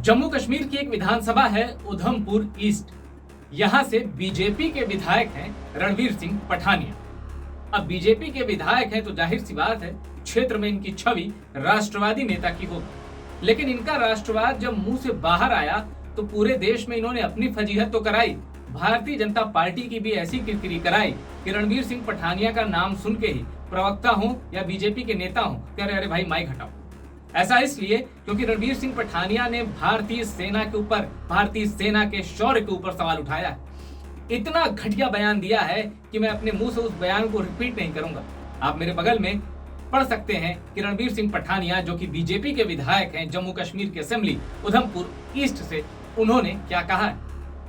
जम्मू कश्मीर की एक विधानसभा है उधमपुर ईस्ट। यहां से बीजेपी के विधायक हैं रणवीर सिंह पठानिया। अब बीजेपी के विधायक हैं तो जाहिर सी बात है क्षेत्र में इनकी छवि राष्ट्रवादी नेता की होगी, लेकिन इनका राष्ट्रवाद जब मुंह से बाहर आया तो पूरे देश में इन्होंने अपनी फजीहत तो कराई, भारतीय जनता पार्टी की भी ऐसी किरकिरी कराई कि रणवीर सिंह पठानिया का नाम सुन के ही प्रवक्ता हो या बीजेपी के नेता हो कह रहे अरे भाई माइक हटाओ। ऐसा इसलिए क्योंकि रणवीर सिंह पठानिया ने भारतीय सेना के ऊपर, भारतीय सेना के शौर्य के ऊपर सवाल उठाया है। इतना घटिया बयान दिया है कि मैं अपने मुंह से उस बयान को रिपीट नहीं करूंगा। आप मेरे बगल में पढ़ सकते हैं कि रणवीर सिंह पठानिया जो कि बीजेपी के विधायक हैं जम्मू कश्मीर की असेंबली उधमपुर ईस्ट से, उन्होंने क्या कहा है।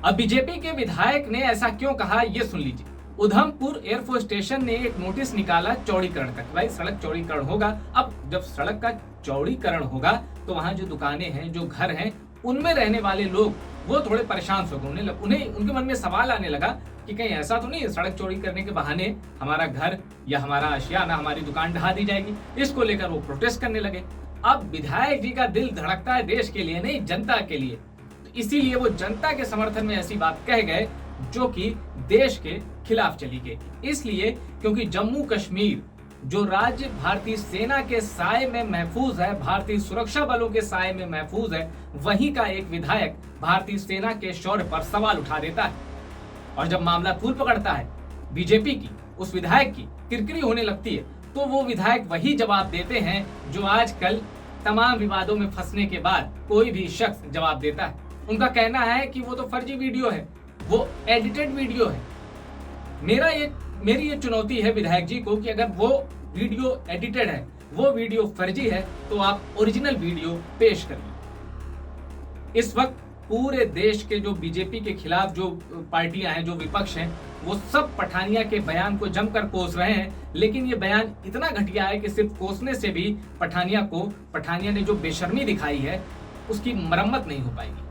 अब बीजेपी के विधायक ने ऐसा क्यों कहा ये सुन लीजिए। उधमपुर एयरफोर्स स्टेशन ने एक नोटिस निकाला चौड़ीकरण का, भाई सड़क चौड़ीकरण होगा। अब जब सड़क का चौड़ीकरण होगा तो वहां जो दुकानें हैं, जो घर हैं, उनमें रहने वाले लोग वो थोड़े परेशान हो गए। उन्हें उनके मन में सवाल आने लगा कि कहीं ऐसा तो नहीं है सड़क चौड़ी करने के बहाने हमारा घर या हमारा आशियाना, हमारी दुकान ढहा दी जाएगी। इसको लेकर वो प्रोटेस्ट करने लगे। अब विधायक जी का दिल धड़कता है देश के लिए नहीं, जनता के लिए, तो इसीलिए वो जनता के समर्थन में ऐसी बात कह गए जो कि देश के खिलाफ चली गई। इसलिए क्योंकि जम्मू कश्मीर जो राज्य भारतीय सेना के साए में महफूज है, भारतीय सुरक्षा बलों के साए में महफूज है, वहीं का एक विधायक भारतीय सेना के शौर्य पर सवाल उठा देता है। और जब मामला तूल पकड़ता है बीजेपी की, उस विधायक की किरकिरी होने लगती है, तो वो विधायक वही जवाब देते हैं जो आजकल तमाम विवादों में फंसने के बाद कोई भी शख्स जवाब देता है। उनका कहना है कि वो तो फर्जी वीडियो है, वो एडिटेड वीडियो है। मेरी ये चुनौती है विधायक जी को कि अगर वो वीडियो एडिटेड है, वो वीडियो फर्जी है, तो आप ओरिजिनल वीडियो पेश करिए। इस वक्त पूरे देश के जो बीजेपी के खिलाफ जो पार्टियां हैं, जो विपक्ष हैं, वो सब पठानिया के बयान को जमकर कोस रहे हैं। लेकिन ये बयान इतना घटिया है कि सिर्फ कोसने से भी पठानिया ने जो बेशर्मी दिखाई है उसकी मरम्मत नहीं हो पाएगी।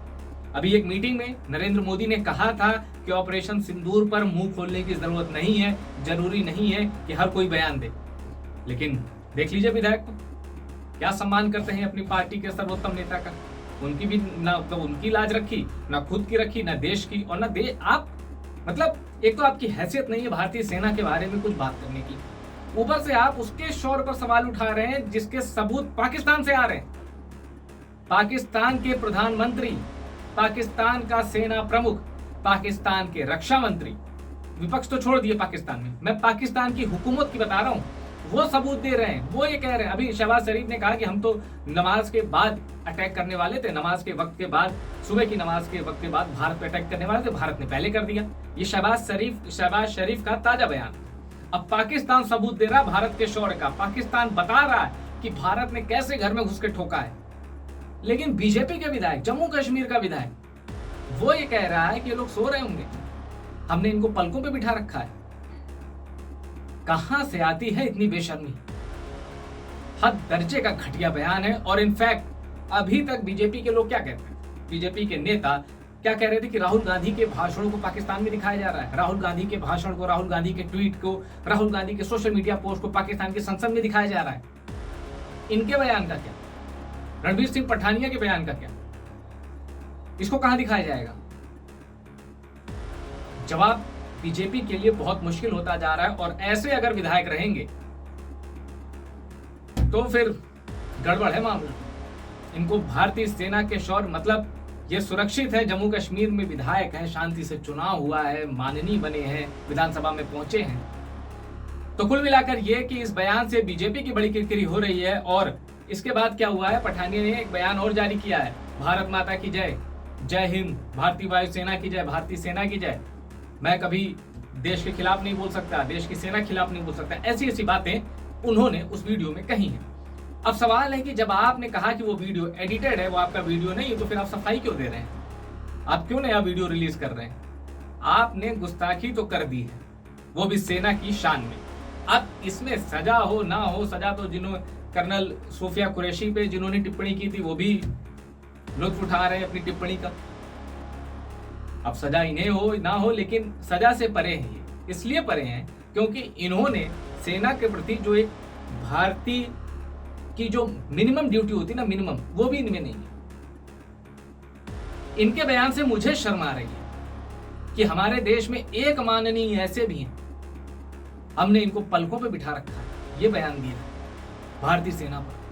अभी एक मीटिंग में नरेंद्र मोदी ने कहा था कि ऑपरेशन सिंदूर पर मुंह खोलने की जरूरत नहीं है, जरूरी नहीं है कि हर कोई बयान दे। लेकिन देख लीजिए विधायक को क्या सम्मान करते हैं अपनी पार्टी के सर्वोत्तम नेता का। उनकी भी ना तो उनकी लाज रखी, ना खुद की रखी, ना देश की, और ना आप मतलब एक तो आपकी हैसियत नहीं है भारतीय सेना के बारे में कुछ बात करने की, ऊपर से आप उसके शौर्य पर सवाल उठा रहे हैं जिसके सबूत पाकिस्तान से आ रहे हैं। पाकिस्तान के प्रधानमंत्री, पाकिस्तान का सेना प्रमुख, पाकिस्तान के रक्षा मंत्री, विपक्ष तो छोड़ दिए पाकिस्तान में, मैं पाकिस्तान की हुकूमत की बता रहा हूं, वो सबूत दे रहे हैं। वो ये कह रहे हैं, अभी शहबाज शरीफ ने कहा कि हम तो नमाज के बाद अटैक करने वाले थे, नमाज के वक्त के बाद, सुबह की नमाज के वक्त के बाद भारत पे अटैक करने वाले थे, भारत ने पहले कर दिया। ये शहबाज शरीफ का ताजा बयान। अब पाकिस्तान सबूत दे रहा है भारत के शौर्य का, पाकिस्तान बता रहा है कि भारत ने कैसे घर में घुस के ठोका है। लेकिन बीजेपी के विधायक, जम्मू कश्मीर का विधायक, वो ये कह रहा है कि ये लोग सो रहे होंगे, हमने इनको पलकों पे बिठा रखा है। कहां से आती है इतनी बेशर्मी। हद दर्जे का घटिया बयान है। और इनफैक्ट अभी तक बीजेपी के लोग क्या कहते हैं, बीजेपी के नेता क्या कह रहे थे कि राहुल गांधी के भाषणों को पाकिस्तान में दिखाया जा रहा है, राहुल गांधी के भाषण को, राहुल गांधी के ट्वीट को, राहुल गांधी के सोशल मीडिया पोस्ट को पाकिस्तान की संसद में दिखाया जा रहा है। इनके बयान का क्या, रणवीर सिंह पठानिया के बयान का क्या, इसको कहां दिखाया जाएगा। जवाब बीजेपी के लिए बहुत मुश्किल होता जा रहा है। और ऐसे अगर विधायक रहेंगे तो फिर गड़बड़ है मामला। इनको भारतीय सेना के शौर्य, मतलब ये सुरक्षित है, जम्मू कश्मीर में विधायक हैं, शांति से चुनाव हुआ है, माननीय बने हैं, विधानसभा में पहुंचे हैं। तो कुल मिलाकर ये कि इस बयान से बीजेपी की बड़ी किरकिरी हो रही है। और इसके बाद क्या हुआ है, पठानिया ने एक बयान और जारी किया है, भारत माता की जय, जय हिंद, भारतीय वायुसेना की जय, भारतीय सेना की जय। मैं कभी देश के खिलाफ नहीं बोल सकता, देश की सेना के खिलाफ नहीं बोल सकता, ऐसी ऐसी बातें उन्होंने उस वीडियो में कही हैं। अब सवाल है कि जब आपने कहा कि वो वीडियो एडिटेड है, वो आपका वीडियो नहीं है, तो फिर आप सफाई क्यों दे रहे हैं, आप क्यों नया वीडियो रिलीज कर रहे हैं। आपने गुस्ताखी तो कर दी है, वो भी सेना की शान में। अब इसमें सजा हो ना हो, सजा तो जिन्होंने कर्नल सोफिया कुरैशी पे जिन्होंने टिप्पणी की थी वो भी लुत्फ उठा रहे हैं अपनी टिप्पणी का। अब सजा इन्हें हो ना हो, लेकिन सजा से परे हैं। ये इसलिए परे हैं क्योंकि इन्होंने सेना के प्रति जो एक भारतीय की जो मिनिमम ड्यूटी होती है ना, मिनिमम, वो भी इनमें नहीं है। इनके बयान से मुझे शर्म आ रही है कि हमारे देश में एक माननीय ऐसे भी हैं, हमने इनको पलकों पे बिठा रखा है, ये बयान दिया भारतीय सेना पर।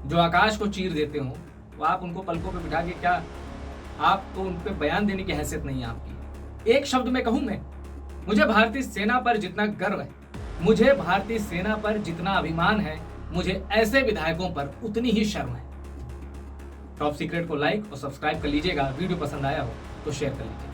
जो आकाश को चीर देते हो वो आप उनको पलकों पे बिठा के, क्या आपको उन पे बयान देने की हैसियत नहीं है आपकी। एक शब्द में कहूं मैं, मुझे भारतीय सेना पर जितना गर्व है, मुझे भारतीय सेना पर जितना अभिमान है, मुझे ऐसे विधायकों पर उतनी ही शर्म है। टॉप सीक्रेट को लाइक और सब्सक्राइब कर लीजिएगा। वीडियो पसंद आया हो तो शेयर कर लीजिए।